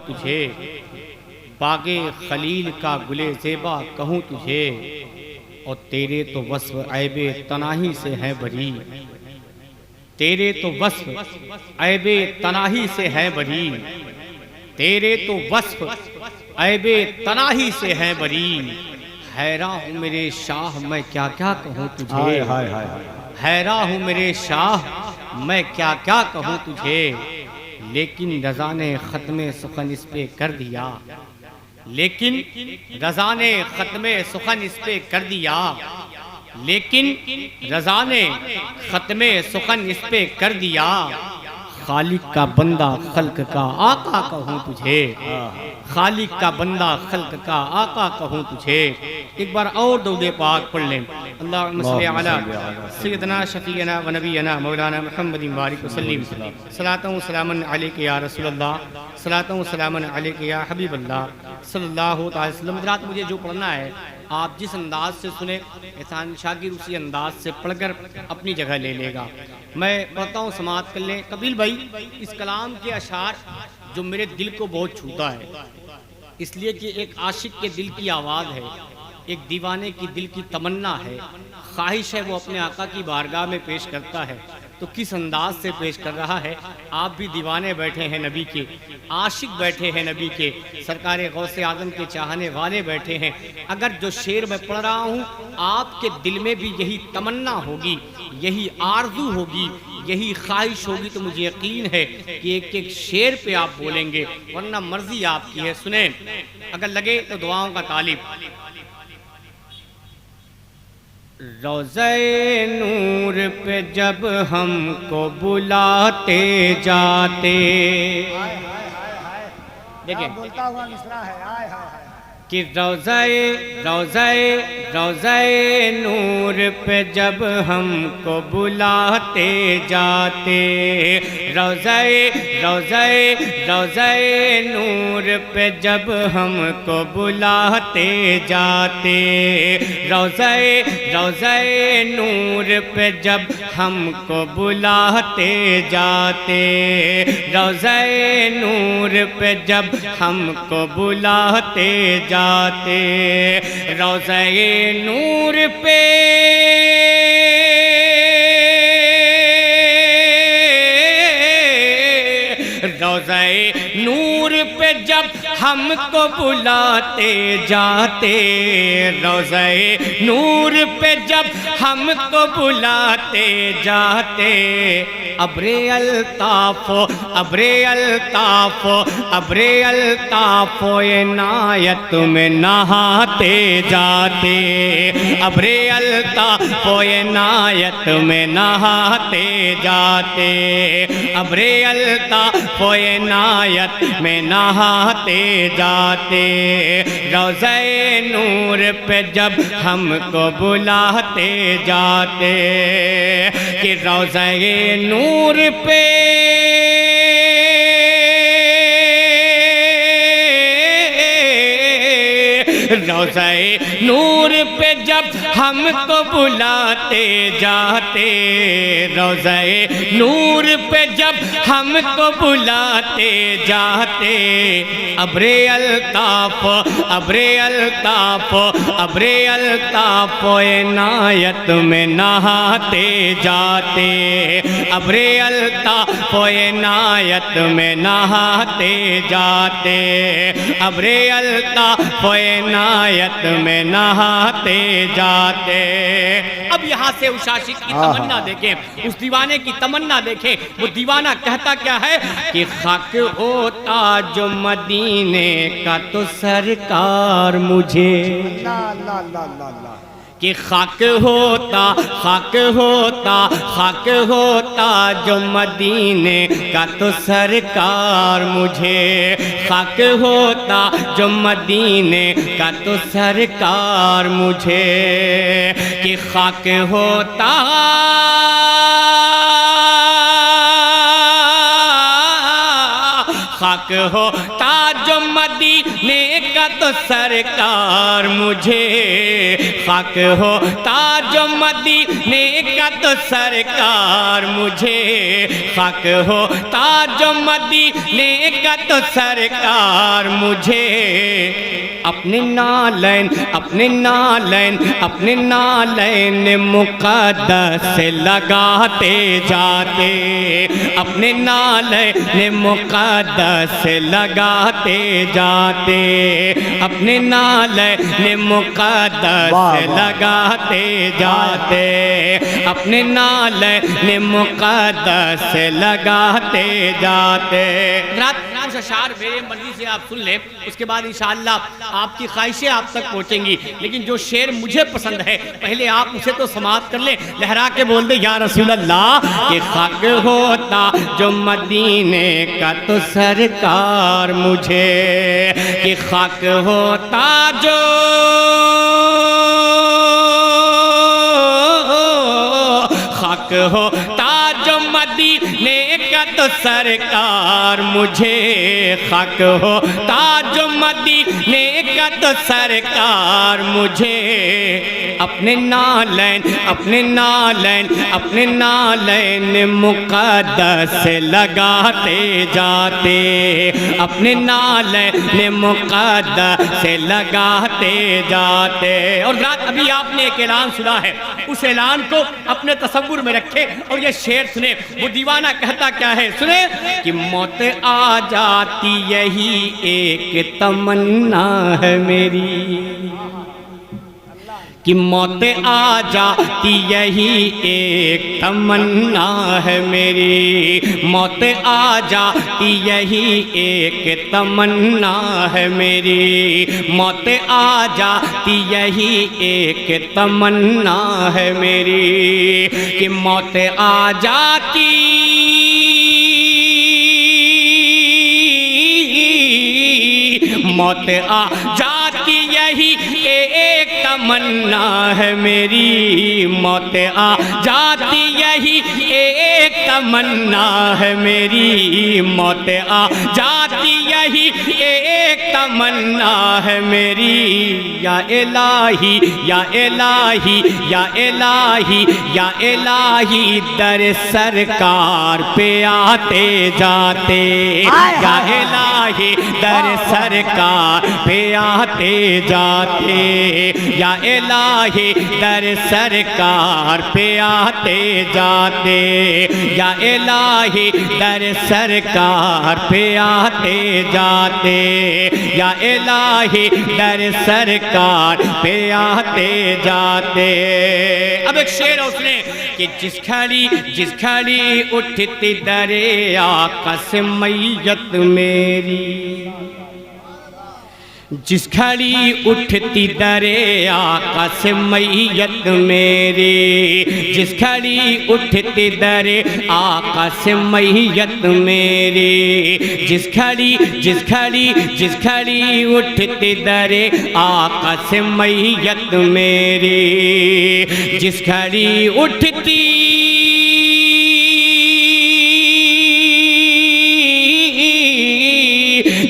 تجھے، باغ خلیل کا گلے زیبا کہوں تجھے، اور تیرے تو وصف عیب تناہی سے ہے بری، تیرے تو وصف عیب تناہی سے ہے بری، تیرے تو وصف عیب تناہی سے ہے بری، حیراں ہوں میرے شاہ میں کیا کیا کہوں تجھے، حیراں ہوں میرے شاہ میں کیا کیا کہوں تجھے، لیکن رضا نے ختم سخن اس پہ کر دیا، لیکن رضا نے ختم سخن اس پہ کر دیا، لیکن رضا نے ختم سخن اس پہ کر دیا، خالق کا بندہ خلق کا آقا کہوں تجھے، خالق کا بندہ خلق کا آقا کہوں تجھے۔ ایک بار اور درود پاک پڑھ لیں، اللہم صلی علی سیدنا شفیعنا و نبینا مولانا محمد بارک وسلم، صلاۃ و سلام علیک یا رسول اللہ، صلاۃ و سلام علیک یا حبیب اللہ صلی اللہ علیہ وسلم۔ حضرات مجھے جو پڑھنا ہے آپ جس انداز سے سنیں، احسان شاگر اسی انداز سے پڑھ کر اپنی جگہ لے لے گا۔ میں پڑھتا ہوں، سماعت کر لیں۔ قبیل بھائی، اس کلام کے اشعار جو میرے دل کو بہت چھوتا ہے، اس لیے کہ ایک عاشق کے دل کی آواز ہے، ایک دیوانے کی دل کی تمنا ہے، خواہش ہے، وہ اپنے آقا کی بارگاہ میں پیش کرتا ہے، تو کس انداز سے پیش کر رہا ہے۔ آپ بھی دیوانے بیٹھے ہیں نبی کے، عاشق بیٹھے ہیں نبی کے، سرکار غوث اعظم کے چاہنے والے بیٹھے ہیں۔ اگر جو شعر میں پڑھ رہا ہوں آپ کے دل میں بھی یہی تمنا ہوگی، یہی آرزو ہوگی، یہی خواہش ہوگی، تو مجھے یقین ہے کہ ایک ایک شعر پہ آپ بولیں گے، ورنہ مرضی آپ کی ہے۔ سنیں، اگر لگے تو دعاؤں کا طالب۔ روضہ نور پہ جب ہم کو بلاتے جاتے، دیکھیں بولتا ہوا مصرع ہے، کہ روضہ نور پہ جب ہم کو بلاتے جاتے، روضہ نور پہ جب ہم کو بلاتے جاتے، روضہ نور پہ جب ہم کو بلاتے جاتے، روضہ نور پہ جب ہم کو بلاتے جاتے، روضہ نور پہ روضہ نور پہ جب ہم کو بلاتے جاتے، روضہ نور پہ جب ہم کو بلاتے جاتے، ابر الطاف عنایت میں نہاتے جاتے، ابر الطاف عنایت میں نہاتے جاتے، ابر الطاف عنایت میں نہاتے جاتے، روضہ نور پہ جب ہم کو بلاتے جاتے، کہ روضہ نور پہ روضہ نور پہ جب ہم کو بلاتے جاتے، روضہ نور پہ جب ہم کو بلاتے جاتے، ابر الطاف عنایت میں نہاتے جاتے، ابر الطاف عنایت میں نہاتے جاتے، ابر الطاف عنایت میں نہاتے جاتے۔ اب یہاں سے اس عاشق کی تمنا دیکھیں، اس دیوانے کی تمنا دیکھیں۔ وہ دیوانہ کہتا کیا ہے کہ خاک ہوتا جو مدینے کا تو سرکار مجھے، کہ خاک ہوتا جو مدینے کا تو سرکار مجھے، خاک ہوتا جو مدینے کا تو سرکار مجھے، کہ خاک ہوتا خاک ہوتا جو مدینے کا تو سرکار مجھے خاک ہوتا جو مدینے کا تو سرکار مجھے خاک ہوتا جو مدینے کا تو سرکار مجھے اپنے نالین اپنے نالین اپنے نالین مقدس سے لگاتے جاتے اپنے نالین مقدس سے لگاتے جاتے اپنے نالین مقدس سے لگاتے جاتے اپنے نالین مقدس سے لگاتے جاتے. رات کچھ اشعار میرے مرضی سے آپ سن لیں, اس کے بعد انشاءاللہ آپ کی خواہشیں آپ تک پہنچیں گی, لیکن جو شعر مجھے پسند ہے پہلے آپ اسے تو سماعت کر لیں, لہرا کے بول دیں یا رسول اللہ کہ خاک ہوتا جو مدینے کا تو سرکار مجھے, کہ خاک ہوتا جو خاک ہوتا جو مدینے کا تو سرکار مجھے, خاک ہوتا جو مدینے کا تو سرکار مجھے اپنے نالین اپنے نالین اپنے نالین مقدس سے لگاتے جاتے اپنے نالین مقدس سے لگاتے جاتے. اور رات ابھی آپ نے ایک اعلان سنا ہے, اس اعلان کو اپنے تصور میں رکھے اور یہ شعر سنے. وہ دیوانہ کہتا کیا ہے سنے کہ موت آ جاتی یہی ایک تمنا ہے میری, کہ موت آ جاتی یہی ایک تمنا ہے میری, موت آ جاتی یہی ایک تمنا ہے میری, موت آ جاتی یہی ایک تمنا ہے میری, کہ موت آ جاتی موت آ جاتی یہی ایک تمنا ہے میری, موت آ جاتی یہی ایک تمنا ہے میری, موت آ جاتی یہی ایک تمنا ہے میری. یا الہی یا الہی یا الہی یا الہی در سرکار پہ آتے جاتے, یا الہی در سرکار پہ آتے جاتے, یا الہی در سرکار پہ آتے جاتے, یا الہی در سرکار پہ آتے جاتے, یا الہی در سرکار پہ آتے جاتے. اب ایک شعر ہے اس نے کہ جس گھڑی اٹھتی در آقا سے میت میری, جس گھڑی اٹھتی در آقا سے میت میری, جس گھڑی اٹھتی در آقا سے میت میری, جس گھڑی اٹھتی در آقا سے میت میری, جس گھڑی اٹھتی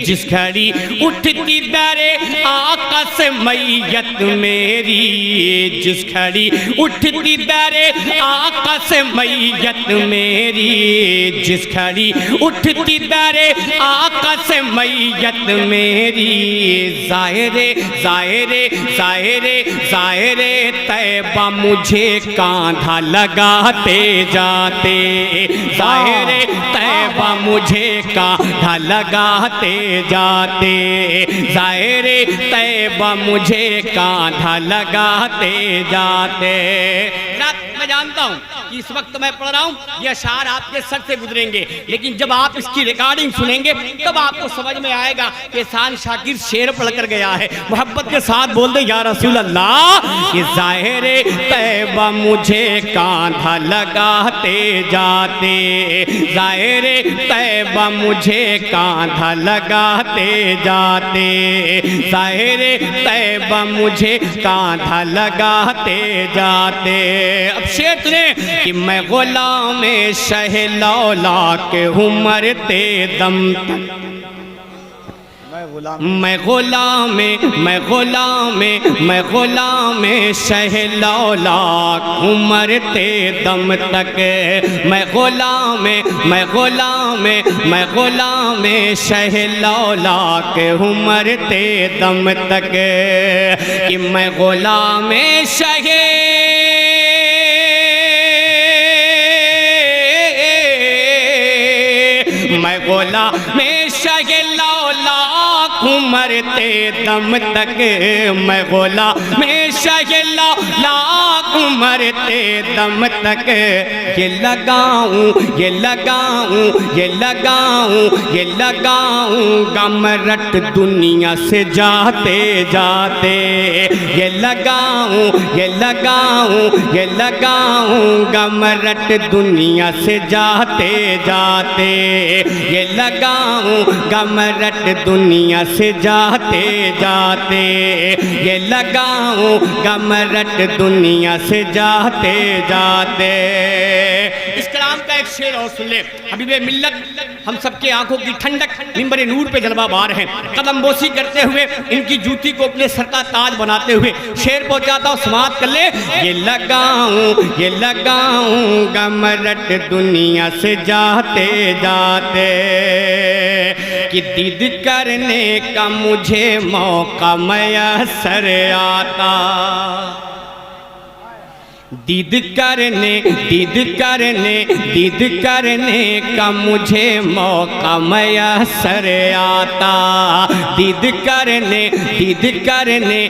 جس گھڑی اٹھتی در آقا سے میت میری, جس گھڑی اٹھتی در آقا سے میت میری, جس گھڑی اٹھتی در آقا سے میت میری, ظاہر طیبہ مجھے کاندھا لگاتے جاتے, ظاہر طیبہ مجھے کاندھا لگاتے جاتے, ظاہر طیبہ مجھے کاندھا لگاتے جاتے. میں جانتا ہوں کہ اس وقت میں پڑھ رہا ہوں یہ اشعار آپ کے سر سے گزریں گے, لیکن جب آپ اس کی ریکارڈنگ سنیں گے تب آپ کو سمجھ میں آئے گا کہ احسان شاکر شعر پڑھ کر گیا ہے. محبت کے ساتھ بول دیں یا رسول اللہ کہ ظاہر طیبہ مجھے کاندھا لگاتے جاتے, ظاہر طیبہ مجھے کاندھا لگاتے جاتے, ظاہر طیبہ مجھے کاندھا لگاتے جاتے. اب شعر سنیں کہ میں غلام شہ لولا کے ہوں مرتے دم تک, میں غلام شہ لولاک ہوں مرتے دم تک میں غلام شہ لولاک ہوں مرتے دم تک کہ میں غلام شہ مرتے دم تک میں غلام شہ لولاک مرتے دم تک یہ لگاؤں غم رٹ دنیا سے جاتے جاتے یہ لگاؤں غم رٹ دنیا سے جاتے جاتے یہ لگاؤں غم رٹ دنیا سے جاتے جاتے یہ لگاؤں غم رٹ دنیا سے جاتے جاتے اس کلام کا ایک شعر اور سن لے حبیب ملت ہم سب کے آنکھوں کی ٹھنڈک منبر نور پہ جلوہ بار ہیں قدم بوسی کرتے ہوئے ان کی جوتی کو اپنے سر کا تاج بناتے ہوئے شعر پہنچاتا ہوں سماعت کر لے یہ لگاؤں غم رٹ دنیا سے جاتے جاتے کہ دید کرنے کا مجھے موقع میسر آتا دید کرنے کا مجھے موقع میسر آتا دید کرنے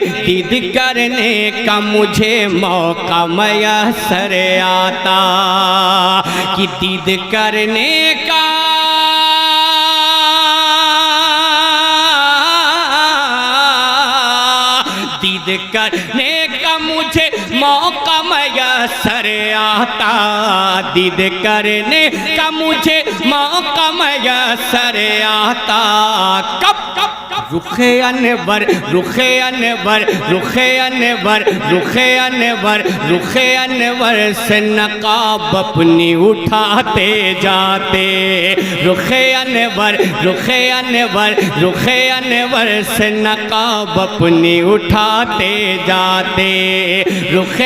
کا مجھے موقع میسر آتا کہ دید کرنے کا کرنے کا مجھے موقع میسر آتا دید کرنے کا مجھے موقع میسر آتا کب رخ انور سے نقاب اپنی اٹھاتے جاتے رخ انور سے نقاب اپنی اٹھاتے جاتے رخ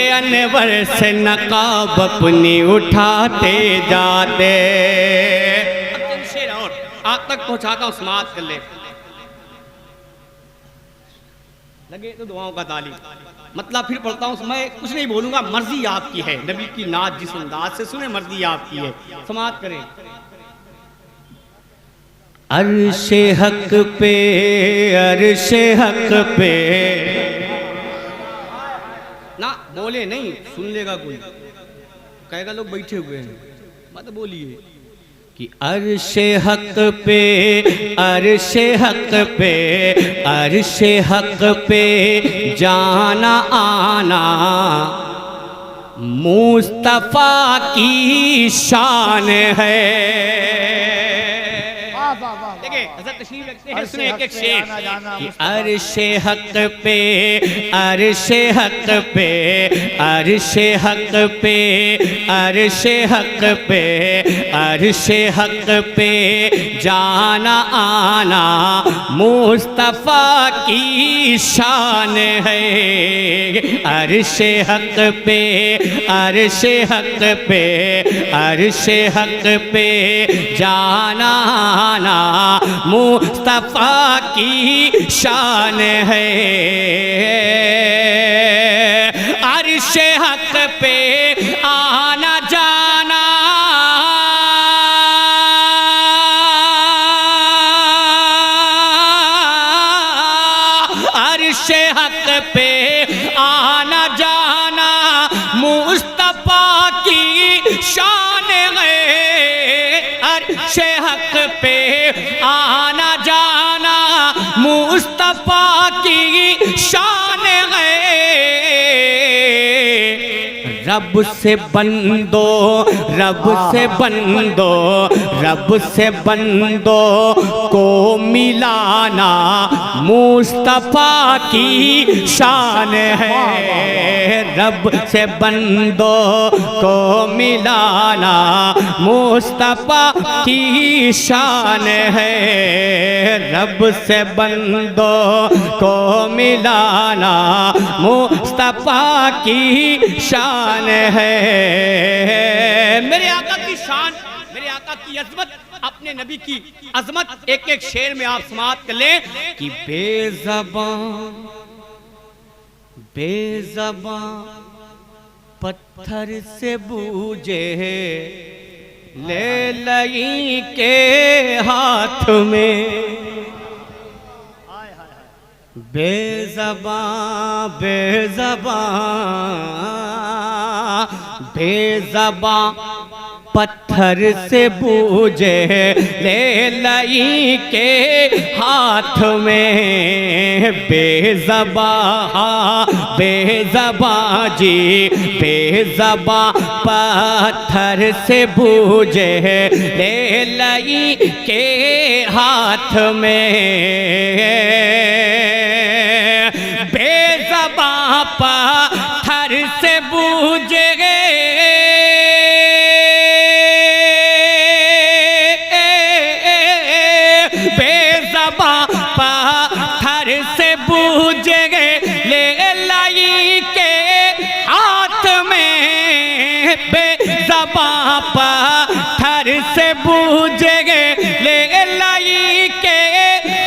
انور سے نقاب اپنی اٹھاتے جاتے آج تک پہنچاتا ہوں سماعت کر لے لگے تو دعاؤں کا تعلیم مطلب پھر پڑھتا ہوں میں کچھ نہیں بولوں گا مرضی آپ کی ہے نبی کی نعت جس انداز سے سنیں مرضی آپ کی ہے سماعت کریں عرش حق پہ نہ بولے نہیں سن لے گا کوئی کہے گا لوگ بیٹھے ہوئے ہیں مت بولیے کہ عرش حق پہ جانا آنا مصطفیٰ کی شان ہے حضرت تشریف رکھتے ہیں سنیں ایک ایک شعر عرش حق پہ جانا آنا مصطفیٰ کی شان ہے عرش حق پہ جانا آنا مصطفیٰ کی شان ہے عرش حق پہ آنا جانا عرش حق پہ آنا جانا مصطفیٰ کی شان ہے عرش حق پہ آنا جانا مصطفیٰ کی شان ہے رب سے بندو کو ملانا مصطفیٰ کی شان ہے، رب سے بندوں کو ملانا مصطفیٰ کی شان ہے، رب سے بندوں کو ملانا مصطفیٰ کی شان ہے۔ میرے آقا کی شان، میرے آقا کی عظمت، اپنے نبی کی عظمت ایک ایک شعر میں آپ سماعت کر لیں کہ بے زباں پتھر سے بوجھے لیلئی کے ہاتھ میں، بے زباں پتھر سے بوجھے لیلئی کے ہاتھ میں، بے زباں جی بے زباں پتھر سے بوجھے لیلئی کے ہاتھ میں، بے زباں پتھر سے بوجھے پتھر سے بوجھے گے لیلائی کے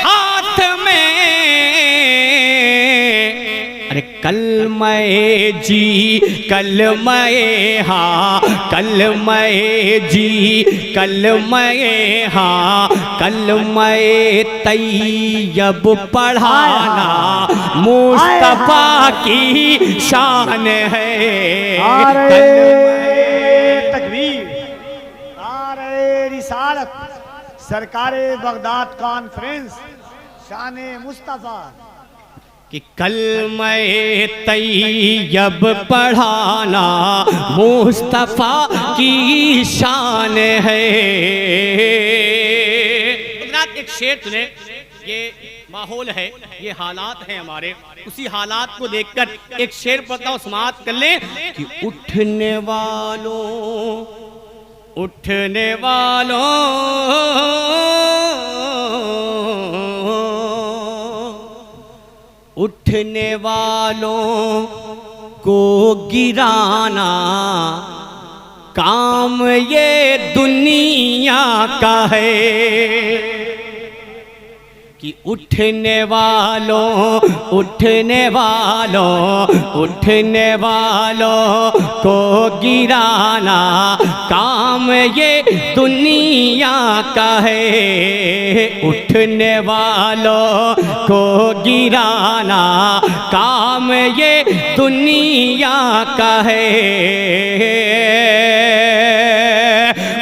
ہاتھ میں، ارے کلمہ جی کلمہ ہاں، کلمہ جی کلمہ ہاں، کلمہ طیب پڑھانا مصطفیٰ کی شان ہے۔ سرکار بغداد کانفرنس شان مصطفیٰ کہ کلمہ طیب پڑھانا مصطفیٰ کی شان ہے۔ حضرات ایک شعر سنیں، یہ ماحول ہے، یہ حالات ہیں ہمارے، اسی حالات کو دیکھ کر ایک شعر پڑھتا ہوں، سماعت کر لیں کہ اٹھنے والوں کو گرانا کام یہ دنیا کا ہے، کہ اٹھنے والوں کو گرانا کام یہ دنیا کا ہے، اٹھنے والوں کو گرانا کام یہ دنیا کا ہے،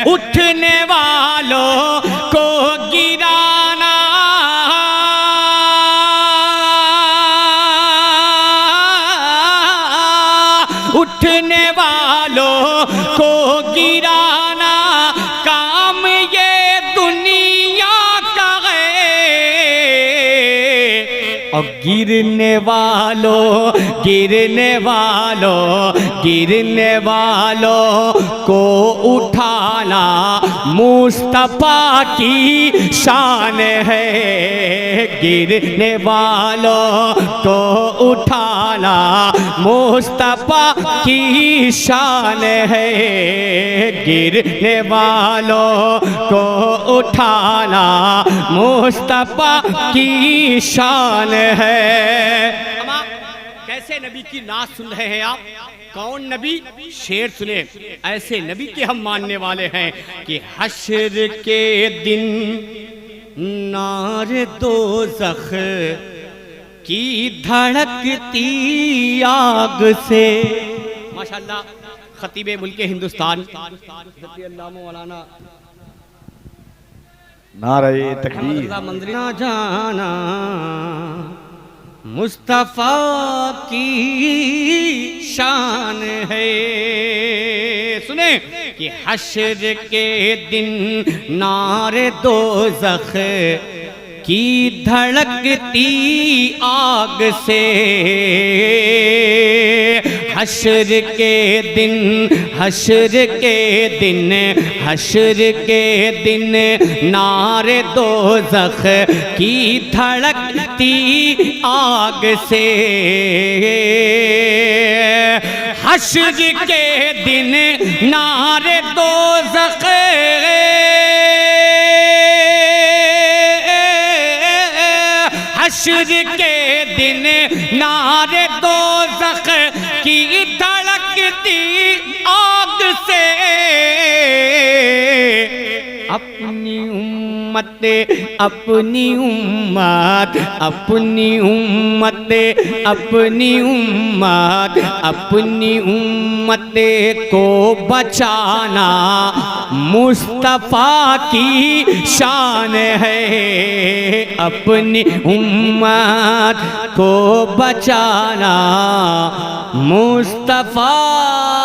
اٹھنے والوں کو گرانا اٹھنے والوں کو گرانا کام یہ دنیا کا ہے، اور گرنے والوں کو اٹھانا مصطفیٰ کی شان ہے، گرنے والوں کو اٹھانا مصطفیٰ کی شان ہے، گرنے والوں کو اٹھانا مصطفیٰ کی شان ہے۔ کیسے نبی کی نعت سن رہے ہیں آپ؟ کون نبی؟ شعر سنیں، ایسے نبی کے ہم ماننے والے ہیں کہ حشر کے دن نار دوزخ کی دھڑکتی آگ سے، ماشاءاللہ خطیب ملک ہندوستان علامہ مولانا نعرہ تکبیر نہ جانا مصطفیٰ کی شان ہے، سنیں کہ حشر کے دن نار دوزخ کی دھڑکتی آگ سے حشر کے دن حشر کے دن حشر کے دن نار دوزخ کی دھڑکتی آگ سے حشر کے دن نار دوزخ حشر کے دن نار دوزخ کی دھڑکتی آگ سے اپنی امت اپنی امت اپنی امت اپنی امت اپنی امت کو بچانا مصطفیٰ کی شان ہے اپنی امت کو بچانا مصطفیٰ